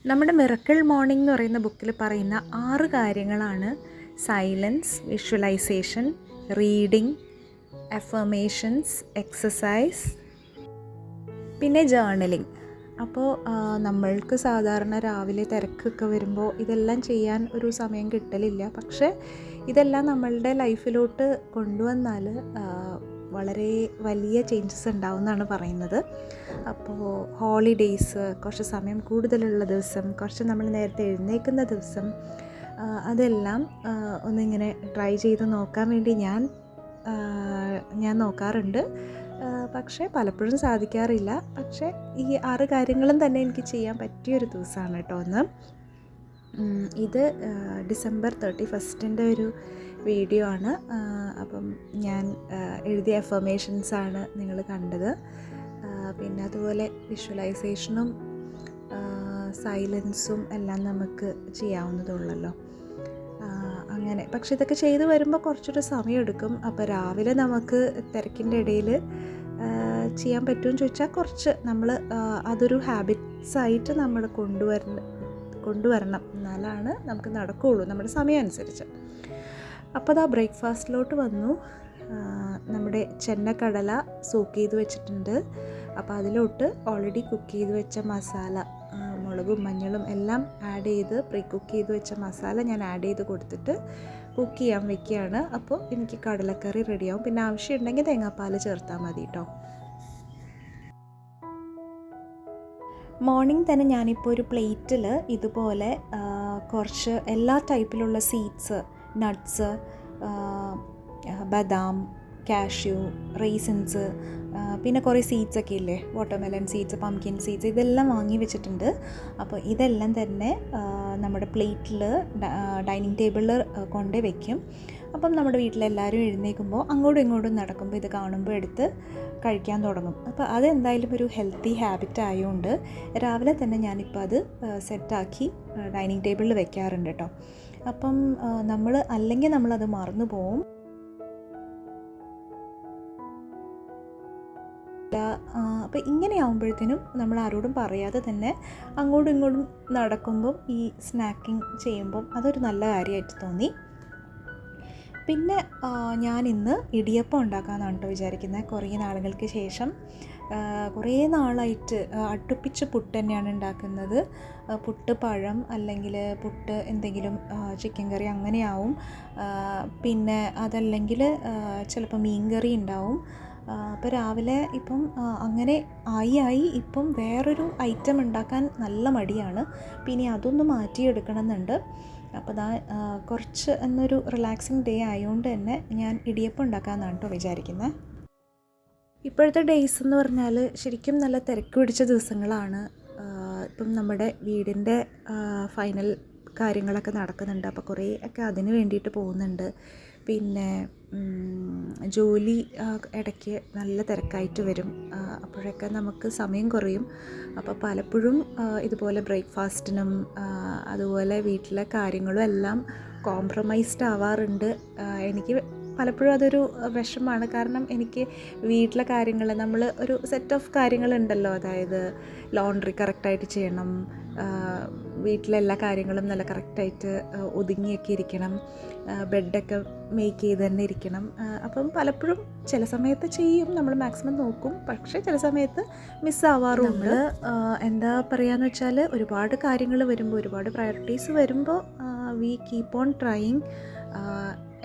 നമ്മുടെ miracle morning എന്ന് പറയുന്ന ബുക്കിൽ പറയുന്ന 6 കാര്യങ്ങളാണ് silence, visualisation, reading, affirmations, exercise, പിന്നെ ജേർണലിംഗ്. അപ്പോൾ നമ്മൾക്ക് സാധാരണ രാവിലെ തിരക്കൊക്കെ വരുമ്പോൾ ഇതെല്ലാം ചെയ്യാൻ ഒരു സമയം കിട്ടലില്ല. പക്ഷേ ഇതെല്ലാം നമ്മളുടെ ലൈഫിലോട്ട് കൊണ്ടുവന്നാൽ വളരെ വലിയ ചേഞ്ചസ് ഉണ്ടാവുമെന്നാണ് പറയുന്നത്. അപ്പോൾ ഹോളിഡേയ്സ്, കുറച്ച് സമയം കൂടുതലുള്ള ദിവസം, കുറച്ച് നമ്മൾ നേരത്തെ എഴുന്നേൽക്കുന്ന ദിവസം, അതെല്ലാം ഒന്നിങ്ങനെ ട്രൈ ചെയ്ത് നോക്കാൻ വേണ്ടി ഞാൻ നോക്കാറുണ്ട്. പക്ഷേ പലപ്പോഴും സാധിക്കാറില്ല. പക്ഷേ ഈ 6 കാര്യങ്ങളും തന്നെ എനിക്ക് ചെയ്യാൻ പറ്റിയൊരു ദിവസമാണ് കേട്ടോ ഒന്ന്. ഇത് ഡിസംബർ 31 ഒരു വീഡിയോ ആണ്. അപ്പം ഞാൻ എഴുതിയ അഫർമേഷൻസാണ് നിങ്ങൾ കണ്ടത്. പിന്നെ അതുപോലെ വിഷ്വലൈസേഷനും സൈലൻസും എല്ലാം നമുക്ക് ചെയ്യാവുന്നതുള്ളല്ലോ. അങ്ങനെ പക്ഷെ ഇതൊക്കെ ചെയ്ത് വരുമ്പോൾ കുറച്ചൊരു സമയമെടുക്കും. അപ്പോൾ രാവിലെ നമുക്ക് തിരക്കിൻ്റെ ഇടയിൽ ചെയ്യാൻ പറ്റുമെന്ന് ചോദിച്ചാൽ കുറച്ച് നമ്മൾ അതൊരു ഹാബിറ്റ്സായിട്ട് നമ്മൾ കൊണ്ടുവരണം, എന്നാലാണ് നമുക്ക് നടക്കുകയുള്ളൂ നമ്മുടെ സമയം അനുസരിച്ച്. അപ്പോൾ അതാ ബ്രേക്ക്ഫാസ്റ്റിലോട്ട് വന്നു. നമ്മുടെ ചെന്നക്കടല സോക്ക് ചെയ്ത് വെച്ചിട്ടുണ്ട്. അപ്പോൾ അതിലോട്ട് ഓൾറെഡി കുക്ക് ചെയ്ത് വെച്ച മസാല, മുളകും മഞ്ഞളും എല്ലാം ആഡ് ചെയ്ത് പ്രീ കുക്ക് ചെയ്ത് വെച്ച മസാല ഞാൻ ആഡ് ചെയ്ത് കൊടുത്തിട്ട് കുക്ക് ചെയ്യാൻ വെക്കുകയാണ്. അപ്പോൾ എനിക്ക് കടലക്കറി റെഡിയാവും. പിന്നെ ആവശ്യമുണ്ടെങ്കിൽ തേങ്ങാപ്പാൽ ചേർത്താൽ മതി കേട്ടോ. മോർണിംഗ് തന്നെ ഞാനിപ്പോൾ ഒരു പ്ലേറ്റിൽ ഇതുപോലെ കുറച്ച് എല്ലാ ടൈപ്പിലുള്ള സീഡ്സ്, നട്ട്സ്, ബദാം, കാഷ്യൂ, റൈസിൻസ്, പിന്നെ കുറേ സീഡ്സൊക്കെ ഇല്ലേ, വാട്ടർമെലൺ സീഡ്സ്, പംകിൻ സീഡ്സ്, ഇതെല്ലാം വാങ്ങി വെച്ചിട്ടുണ്ട്. അപ്പോൾ ഇതെല്ലാം തന്നെ നമ്മുടെ പ്ലേറ്റിൽ ഡൈനിങ് ടേബിളിൽ കൊണ്ടേ വയ്ക്കും. അപ്പം നമ്മുടെ വീട്ടിലെല്ലാവരും എഴുന്നേൽക്കുമ്പോൾ അങ്ങോട്ടും ഇങ്ങോട്ടും നടക്കുമ്പോൾ ഇത് കാണുമ്പോൾ എടുത്ത് കഴിക്കാൻ തുടങ്ങും. അപ്പോൾ അതെന്തായാലും ഒരു ഹെൽത്തി ഹാബിറ്റ് ആയതുകൊണ്ട് രാവിലെ തന്നെ ഞാനിപ്പോൾ അത് സെറ്റാക്കി ഡൈനിങ് ടേബിളിൽ വെക്കാറുണ്ട് കേട്ടോ. അപ്പം അല്ലെങ്കിൽ നമ്മളത് മറന്നു പോവും. അപ്പോൾ ഇങ്ങനെയാവുമ്പോഴത്തേനും നമ്മൾ ആരോടും പറയാതെ തന്നെ അങ്ങോട്ടും ഇങ്ങോട്ടും നടക്കുമ്പം ഈ സ്നാക്കിങ് ചെയ്യുമ്പം അതൊരു നല്ല കാര്യമായിട്ട് തോന്നി. പിന്നെ ഞാനിന്ന് ഇടിയപ്പം ഉണ്ടാക്കാമെന്നാണ് കേട്ടോ വിചാരിക്കുന്നത്. കുറേ നാളുകൾക്ക് ശേഷം കുറേ നാളായിട്ട് അടുപ്പിച്ച് പുട്ട് തന്നെയാണ് ഉണ്ടാക്കുന്നത്. പുട്ട് പഴം, അല്ലെങ്കിൽ പുട്ട് എന്തെങ്കിലും ചിക്കൻ കറി അങ്ങനെയാവും. പിന്നെ അതല്ലെങ്കിൽ ചിലപ്പോൾ മീൻ കറി ഉണ്ടാവും. അപ്പോൾ രാവിലെ ഇപ്പം അങ്ങനെ ആയി ഇപ്പം വേറൊരു ഐറ്റം ഉണ്ടാക്കാൻ നല്ല മടിയാണ്. പിന്നെ അതൊന്ന് മാറ്റിയെടുക്കണം എന്നുണ്ട്. അപ്പോൾ കുറച്ച് എന്നൊരു റിലാക്സിങ് ഡേ ആയതുകൊണ്ട് തന്നെ ഞാൻ ഇടിയപ്പം ഉണ്ടാക്കാമെന്നാണ് കേട്ടോ വിചാരിക്കുന്നത്. ഇപ്പോഴത്തെ ഡേയ്സ് എന്ന് പറഞ്ഞാൽ ശരിക്കും നല്ല തിരക്ക് പിടിച്ച ദിവസങ്ങളാണ്. ഇപ്പം നമ്മുടെ വീടിൻ്റെ ഫൈനൽ കാര്യങ്ങളൊക്കെ നടക്കുന്നുണ്ട്. അപ്പോൾ കുറേ ഒക്കെ അതിന് വേണ്ടിയിട്ട് പോകുന്നുണ്ട്. പിന്നെ ജോലി ഇടയ്ക്ക് നല്ല തിരക്കായിട്ട് വരും. അപ്പോഴൊക്കെ നമുക്ക് സമയം കുറയും. അപ്പോൾ പലപ്പോഴും ഇതുപോലെ ബ്രേക്ക്ഫാസ്റ്റിനും അതുപോലെ വീട്ടിലെ കാര്യങ്ങളും എല്ലാം കോംപ്രമൈസ്ഡ് ആവാറുണ്ട്. എനിക്ക് പലപ്പോഴും അതൊരു വിഷമമാണ്. കാരണം എനിക്ക് വീട്ടിലെ കാര്യങ്ങൾ, നമ്മൾ ഒരു സെറ്റ് ഓഫ് കാര്യങ്ങളുണ്ടല്ലോ, അതായത് ലോണ്ട്രി കറക്റ്റായിട്ട് ചെയ്യണം, വീട്ടിലെല്ലാ കാര്യങ്ങളും നല്ല കറക്റ്റായിട്ട് ഒതുങ്ങിയൊക്കെ ഇരിക്കണം, ബെഡൊക്കെ മേക്ക് ചെയ്ത് തന്നെ ഇരിക്കണം. അപ്പം പലപ്പോഴും ചില സമയത്ത് ചെയ്യും, നമ്മൾ മാക്സിമം നോക്കും. പക്ഷേ ചില സമയത്ത് മിസ്സാവാറുണ്ട്. എന്താ പറയുകയെന്ന് വെച്ചാൽ ഒരുപാട് കാര്യങ്ങൾ വരുമ്പോൾ, ഒരുപാട് പ്രയോറിറ്റീസ് വരുമ്പോൾ വി കീപ്പ് ഓൺ ട്രൈയിങ്.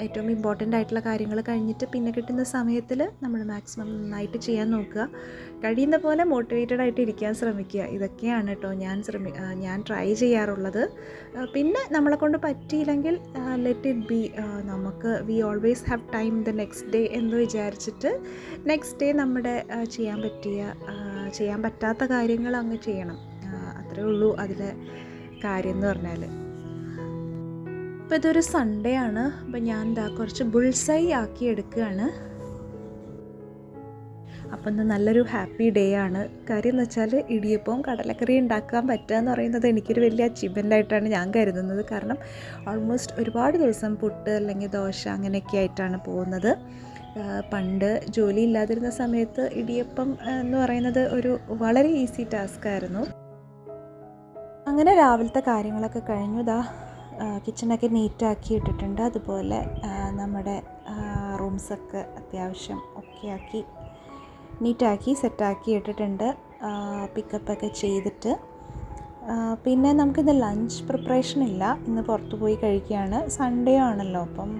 ഏറ്റവും ഇമ്പോർട്ടൻ്റ് ആയിട്ടുള്ള കാര്യങ്ങൾ കഴിഞ്ഞിട്ട് പിന്നെ കിട്ടുന്ന സമയത്തിൽ നമ്മൾ മാക്സിമം നന്നായിട്ട് ചെയ്യാൻ നോക്കുക. കഴിയുന്ന പോലെ മോട്ടിവേറ്റഡ് ആയിട്ട് ഇരിക്കാൻ ശ്രമിക്കുക. ഇതൊക്കെയാണ് കേട്ടോ ഞാൻ ട്രൈ ചെയ്യാറുള്ളത്. പിന്നെ നമ്മളെ കൊണ്ട് പറ്റിയില്ലെങ്കിൽ ലെറ്റ് ഇറ്റ് ബി. നമുക്ക് we always have time the next day എന്ന് വിചാരിച്ചിട്ട് നെക്സ്റ്റ് ഡേ നമ്മുടെ ചെയ്യാൻ പറ്റാത്ത കാര്യങ്ങൾ അങ്ങ് ചെയ്യണം. അത്രേ ഉള്ളൂ അതിലെ കാര്യം എന്ന് പറഞ്ഞാൽ. ഇപ്പോൾ ഇതൊരു സൺഡേ ആണ്. അപ്പോൾ ഞാൻ കുറച്ച് ബുൾസൈ ആക്കി എടുക്കുകയാണ്. അപ്പം ഇന്ന് നല്ലൊരു ഹാപ്പി ഡേ ആണ്. കാര്യം എന്ന് വെച്ചാൽ ഇടിയപ്പവും കടലക്കറി ഉണ്ടാക്കാൻ പറ്റുക എന്ന് പറയുന്നത് എനിക്കൊരു വലിയ അച്ചീവ്മെൻ്റ് ആയിട്ടാണ് ഞാൻ കരുതുന്നത്. കാരണം ഓൾമോസ്റ്റ് ഒരുപാട് ദിവസം പുട്ട് അല്ലെങ്കിൽ ദോശ അങ്ങനെയൊക്കെ ആയിട്ടാണ് പോകുന്നത്. പണ്ട് ജോലി ഇല്ലാതിരുന്ന സമയത്ത് ഇടിയപ്പം എന്ന് പറയുന്നത് ഒരു വളരെ ഈസി ടാസ്ക് ആയിരുന്നു. അങ്ങനെ രാവിലത്തെ കാര്യങ്ങളൊക്കെ കഴിഞ്ഞു. ഇതാ കിച്ചണൊക്കെ നീറ്റാക്കി ഇട്ടിട്ടുണ്ട്. അതുപോലെ നമ്മുടെ റൂംസൊക്കെ അത്യാവശ്യം ഒക്കെ ആക്കി നീറ്റാക്കി സെറ്റാക്കി ഇട്ടിട്ടുണ്ട്. പിക്കപ്പൊക്കെ ചെയ്തിട്ട് പിന്നെ നമുക്കിന്ന് ലഞ്ച് പ്രിപ്പറേഷൻ ഇല്ല. ഇന്ന് പുറത്ത് പോയി കഴിക്കുകയാണ്. സൺഡേ ആണല്ലോ, അപ്പം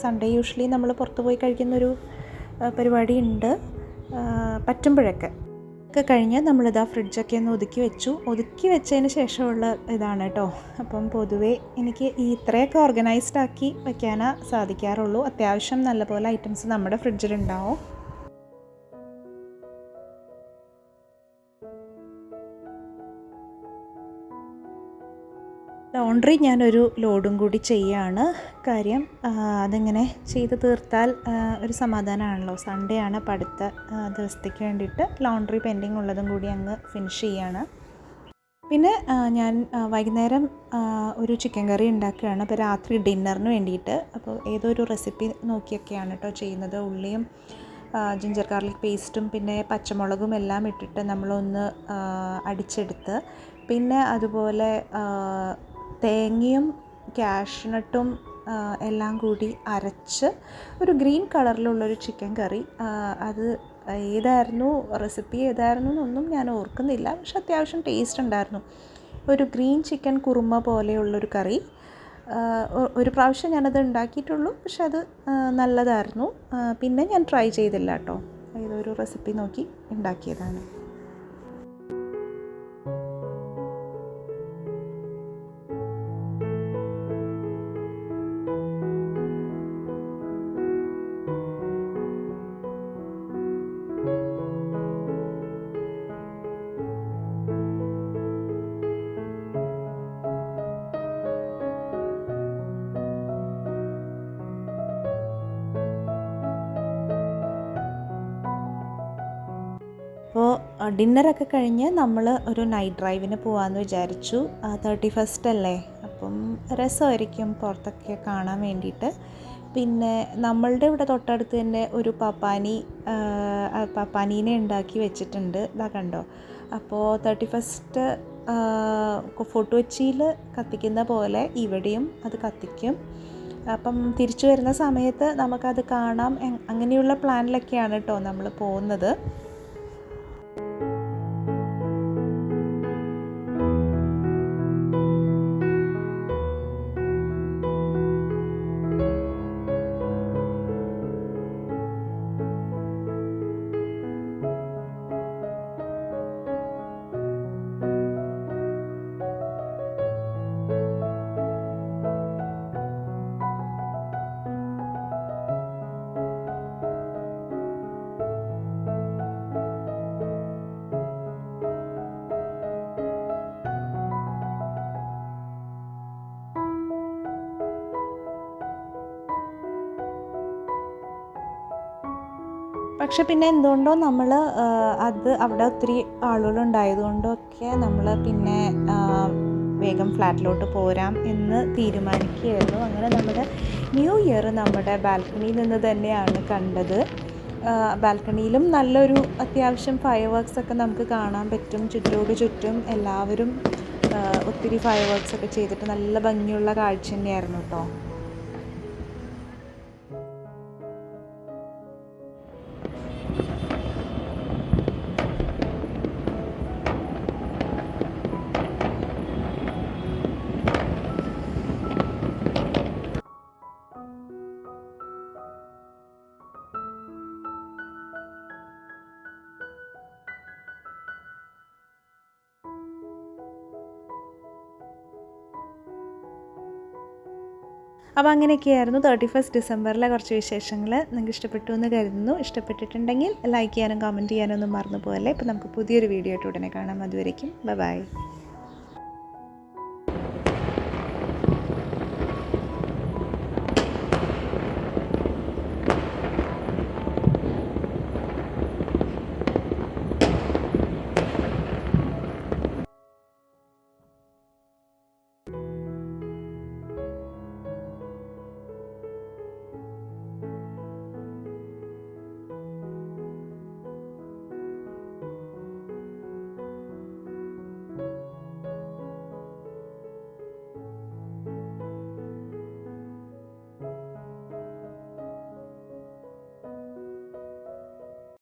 സൺഡേ യൂഷ്വലി നമ്മൾ പുറത്ത് പോയി കഴിക്കുന്നൊരു പരിപാടി ഉണ്ട് പറ്റുമ്പോഴൊക്കെ. ഒക്കെ കഴിഞ്ഞ് നമ്മളിതാ ഫ്രിഡ്ജൊക്കെ ഒന്ന് ഒതുക്കി വെച്ചതിന് ശേഷമുള്ള ഇതാണ് കേട്ടോ. അപ്പം പൊതുവേ എനിക്ക് ഇത്രയൊക്കെ ഓർഗനൈസ്ഡ് ആക്കി വയ്ക്കാനേ സാധിക്കാറുള്ളൂ. അത്യാവശ്യം നല്ലപോലെ ഐറ്റംസ് നമ്മുടെ ഫ്രിഡ്ജിലുണ്ടാവും. ലോണ്ട്രി ഞാനൊരു ലോഡും കൂടി ചെയ്യുകയാണ്. കാര്യം അതിങ്ങനെ ചെയ്ത് തീർത്താൽ ഒരു സമാധാനമാണല്ലോ. സൺഡേ ആണ്, അപ്പം അടുത്ത ദിവസത്തേക്ക് വേണ്ടിയിട്ട് ലോണ്ട്രി പെൻഡിങ് ഉള്ളതും കൂടി അങ്ങ് ഫിനിഷ് ചെയ്യുകയാണ്. പിന്നെ ഞാൻ വൈകുന്നേരം ഒരു ചിക്കൻ കറി ഉണ്ടാക്കുകയാണ്. അപ്പോൾ രാത്രി ഡിന്നറിന് വേണ്ടിയിട്ട്. അപ്പോൾ ഏതൊരു റെസിപ്പി നോക്കിയൊക്കെയാണ് കേട്ടോ ചെയ്യുന്നത്. ഉള്ളിയും ജിഞ്ചർ ഗാർലിക് പേസ്റ്റും പിന്നെ പച്ചമുളകും എല്ലാം ഇട്ടിട്ട് നമ്മളൊന്ന് അടിച്ചെടുത്ത്, പിന്നെ അതുപോലെ തേങ്ങയും കാഷ്നട്ടും എല്ലാം കൂടി അരച്ച് ഒരു ഗ്രീൻ കളറിലുള്ളൊരു ചിക്കൻ കറി. അത് ഏതായിരുന്നു റെസിപ്പി എന്നൊന്നും ഞാൻ ഓർക്കുന്നില്ല, പക്ഷെ അത്യാവശ്യം ടേസ്റ്റ് ഉണ്ടായിരുന്നു. ഒരു ഗ്രീൻ ചിക്കൻ കുറുമ പോലെയുള്ളൊരു കറി. ഒരു പ്രാവശ്യം ഞാനത് ഉണ്ടാക്കിയിട്ടുള്ളൂ, പക്ഷെ അത് നല്ലതായിരുന്നു. പിന്നെ ഞാൻ ട്രൈ ചെയ്തില്ല കേട്ടോ. ഏതൊരു റെസിപ്പി നോക്കി ഉണ്ടാക്കിയതാണ്. അപ്പോൾ ഡിന്നറൊക്കെ കഴിഞ്ഞ് നമ്മൾ ഒരു നൈറ്റ് ഡ്രൈവിന് പോകാമെന്ന് വിചാരിച്ചു. 31st അല്ലേ, അപ്പം രസമായിരിക്കും പുറത്തൊക്കെ കാണാൻ വേണ്ടിയിട്ട്. പിന്നെ നമ്മളുടെ ഇവിടെ തൊട്ടടുത്ത് തന്നെ ഒരു പപ്പാനീനെ ഉണ്ടാക്കി വെച്ചിട്ടുണ്ട്. ഇതാ കണ്ടോ. അപ്പോൾ 31st ഫോർട്ട് കൊച്ചിയിൽ കത്തിക്കുന്ന പോലെ ഇവിടെയും അത് കത്തിക്കും. അപ്പം തിരിച്ചു വരുന്ന സമയത്ത് നമുക്കത് കാണാം. അങ്ങനെയുള്ള പ്ലാനിലൊക്കെയാണ് കേട്ടോ നമ്മൾ പോകുന്നത്. പക്ഷെ പിന്നെ എന്തുകൊണ്ടോ നമ്മൾ അത് അവിടെ ഒത്തിരി ആളുകളുണ്ടായതുകൊണ്ടൊക്കെ നമ്മൾ പിന്നെ വേഗം ഫ്ലാറ്റിലോട്ട് പോരാം എന്ന് തീരുമാനിക്കുകയായിരുന്നു. അങ്ങനെ നമ്മുടെ ന്യൂ ഇയർ നമ്മുടെ ബാൽക്കണിയിൽ നിന്ന് തന്നെയാണ് കണ്ടത്. ബാൽക്കണിയിലും നല്ലൊരു അത്യാവശ്യം ഫയർ വർക്ക്സൊക്കെ നമുക്ക് കാണാൻ പറ്റും. ചുറ്റും എല്ലാവരും ഒത്തിരി ഫയർ വർക്ക്സൊക്കെ ചെയ്തിട്ട് നല്ല ഭംഗിയുള്ള കാഴ്ച തന്നെയായിരുന്നു കേട്ടോ. അപ്പോൾ അങ്ങനെയൊക്കെയായിരുന്നു 31 ഡിസംബറിലെ കുറച്ച് വിശേഷങ്ങൾ. നിങ്ങൾക്ക് ഇഷ്ടപ്പെട്ടു എന്ന് കരുതുന്നു. ഇഷ്ടപ്പെട്ടിട്ടുണ്ടെങ്കിൽ ലൈക്ക് ചെയ്യാനും കമൻറ്റ് ചെയ്യാനും ഒന്നും മറന്നു പോകല്ലേ. ഇപ്പോൾ നമുക്ക് പുതിയൊരു വീഡിയോ ആയിട്ട് ഉടനെ കാണാം. അതുവരേക്കും ബൈ.